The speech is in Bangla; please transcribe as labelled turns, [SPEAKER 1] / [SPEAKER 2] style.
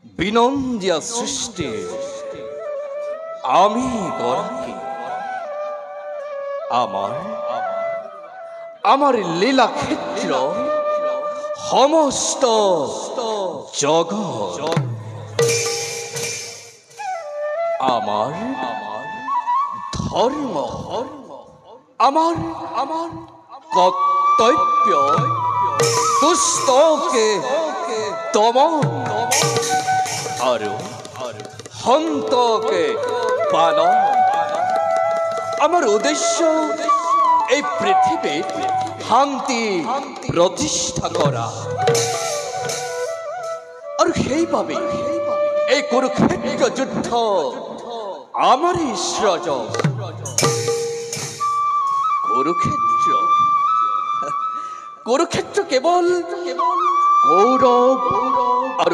[SPEAKER 1] বিনন্দিয়া সৃষ্টি আমি গড়াকি আমার আমার লীলা ক্ষেত্র সমস্ত জগৎ আমার ধর্ম আমার আমার কর্তব্য দুষ্টকে দমন আর হন্তকে পালন আমার উদ্দেশ্য এই পৃথিবীর শান্তি প্রতিষ্ঠা করা আর সেইভাবে এই কুরুক্ষেত্র যুদ্ধ আমারই সৃজন কুরুক্ষেত্র কুরুক্ষেত্র কেবল কৌরব আর